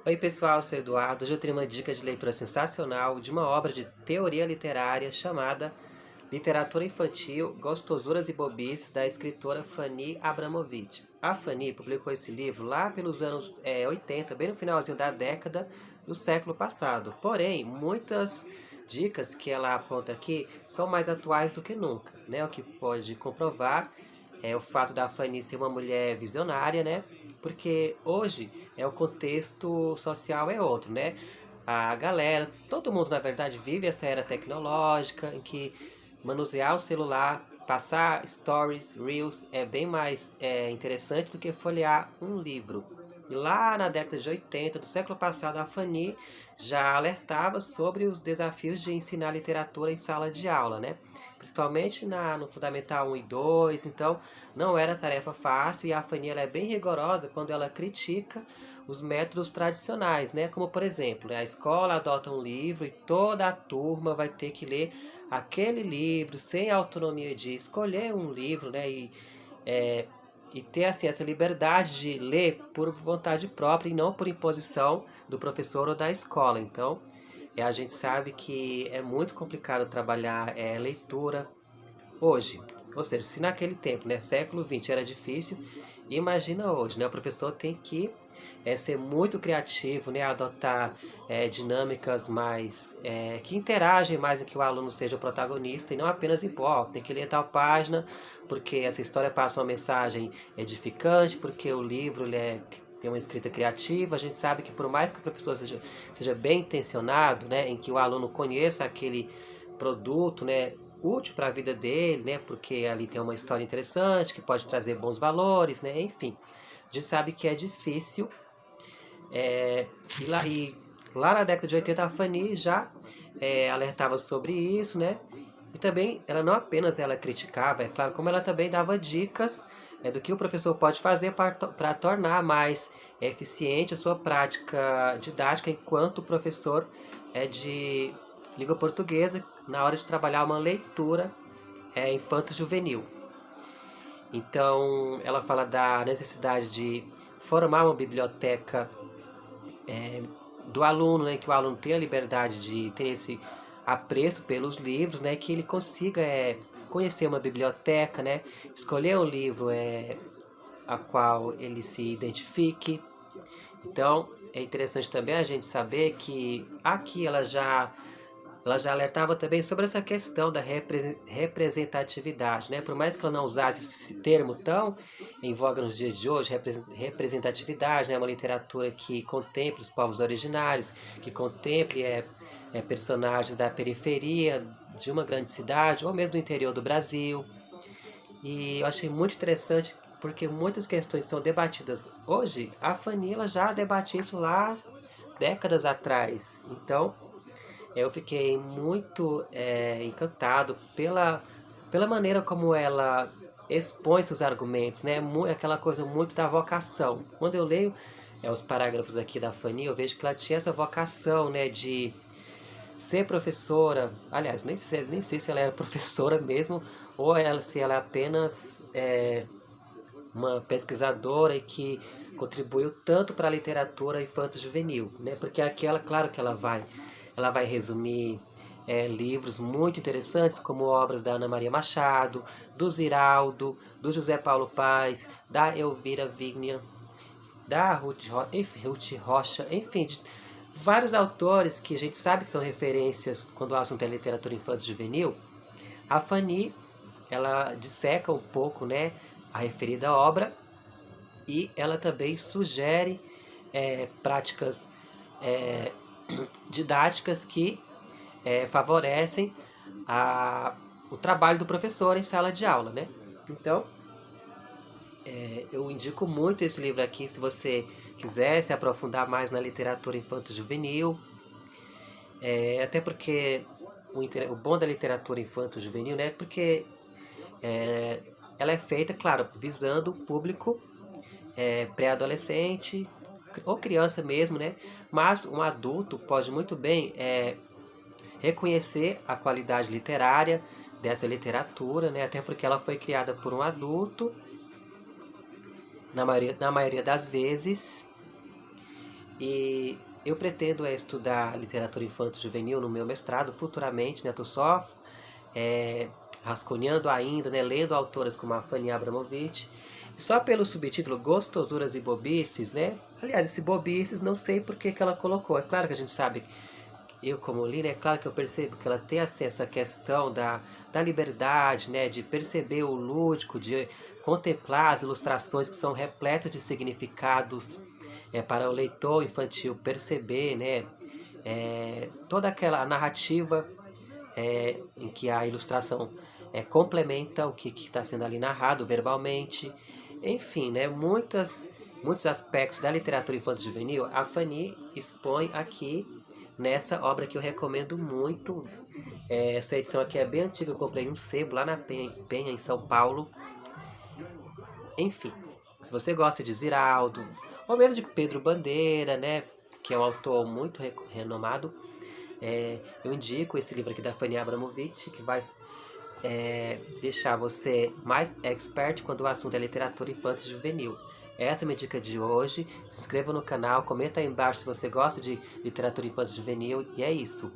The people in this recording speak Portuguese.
Oi pessoal, eu sou Eduardo. Hoje eu tenho uma dica de leitura sensacional de uma obra de teoria literária chamada Literatura Infantil, Gostosuras e Bobices, da escritora Fanny Abramovich. A Fanny publicou esse livro lá pelos anos 80, bem no finalzinho da década do século passado. Porém, muitas dicas que ela aponta aqui são mais atuais do que nunca, né? O que pode comprovar é o fato da Fanny ser uma mulher visionária, né? Porque hoje o contexto social é outro, né? A galera, todo mundo na verdade vive essa era tecnológica em que manusear o celular, passar stories, reels é bem mais interessante do que folhear um livro. E lá na década de 80 do século passado, a Fanny já alertava sobre os desafios de ensinar literatura em sala de aula, né? Principalmente no Fundamental 1 e 2, então não era tarefa fácil e a Fanny ela é bem rigorosa quando ela critica os métodos tradicionais, né? Como por exemplo, a escola adota um livro e toda a turma vai ter que ler aquele livro sem autonomia de escolher um livro, né? É, e ter assim, essa liberdade de ler por vontade própria e não por imposição do professor ou da escola. Então, a gente sabe que é muito complicado trabalhar leitura hoje. Ou seja, se naquele tempo, né, século XX era difícil, imagina hoje, né? O professor tem que ser muito criativo, né? Adotar dinâmicas mais que interagem mais em que o aluno seja o protagonista e não apenas impor, ó, tem que ler tal página porque essa história passa uma mensagem edificante, porque o livro tem uma escrita criativa. A gente sabe que por mais que o professor seja bem intencionado, né, em que o aluno conheça aquele produto, né, útil para a vida dele, né, porque ali tem uma história interessante que pode trazer bons valores, né, enfim. A gente sabe que é difícil é, e lá na década de 80 a Fanny já alertava sobre isso, né? E também ela não apenas ela criticava, é claro, como ela também dava dicas do que o professor pode fazer para tornar mais eficiente a sua prática didática enquanto professor de língua portuguesa na hora de trabalhar uma leitura infanto-juvenil. Então, ela fala da necessidade de formar uma biblioteca do aluno, né, que o aluno tenha a liberdade de ter esse apreço pelos livros, né, que ele consiga conhecer uma biblioteca, né, escolher um livro a qual ele se identifique. Então, é interessante também a gente saber que aqui ela já alertava também sobre essa questão da representatividade, né? Por mais que ela não usasse esse termo tão em voga nos dias de hoje, representatividade, né? Uma literatura que contemple os povos originários, que contemple personagens da periferia de uma grande cidade ou mesmo do interior do Brasil. E eu achei muito interessante porque muitas questões são debatidas hoje. A Fanny ela já debatia isso lá décadas atrás. Então, eu fiquei muito encantado pela maneira como ela expõe seus argumentos, né? Aquela coisa muito da vocação. Quando eu leio os parágrafos aqui da Fanny, eu vejo que ela tinha essa vocação, né, de ser professora. Aliás, nem sei se ela era professora mesmo ou se ela é apenas uma pesquisadora e que contribuiu tanto para a literatura infanto-juvenil, né? Porque aquela, claro que ela vai resumir livros muito interessantes, como obras da Ana Maria Machado, do Ziraldo, do José Paulo Paes, da Elvira Vigna, da Ruth Rocha, enfim, de vários autores que a gente sabe que são referências quando o assunto é literatura infanto-juvenil. A Fanny, ela disseca um pouco, né, a referida obra e ela também sugere práticas é, didáticas que favorecem o trabalho do professor em sala de aula, né? Então, eu indico muito esse livro aqui se você quiser se aprofundar mais na literatura infanto-juvenil, até porque o bom da literatura infanto-juvenil, né? Porque ela é feita, claro, visando o público pré-adolescente ou criança mesmo, né? Mas um adulto pode muito bem reconhecer a qualidade literária dessa literatura, né? Até porque ela foi criada por um adulto, na maioria das vezes, E eu pretendo estudar literatura infanto-juvenil no meu mestrado futuramente, né? Estou só rascunhando ainda, né? Lendo autoras como a Fanny Abramovic. Só pelo subtítulo Gostosuras e Bobices, né? Aliás, esse bobices não sei por que ela colocou. É claro que a gente sabe, eu como li, né? É claro que eu percebo que ela tem assim, essa questão da liberdade, né? De perceber o lúdico, de contemplar as ilustrações que são repletas de significados para o leitor infantil perceber, né? Toda aquela narrativa em que a ilustração complementa o que está sendo ali narrado verbalmente. Enfim, né, muitos aspectos da literatura infanto-juvenil a Fanny expõe aqui nessa obra que eu recomendo muito. Essa edição aqui é bem antiga, eu comprei um sebo lá na Penha, em São Paulo. Enfim, se você gosta de Ziraldo, ou mesmo de Pedro Bandeira, né, que é um autor muito renomado, eu indico esse livro aqui da Fanny Abramovic, que vai deixar você mais expert quando o assunto é literatura infantil e juvenil. Essa é a minha dica de hoje. Se inscreva no canal, comenta aí embaixo se você gosta de literatura infantil e juvenil, e é isso.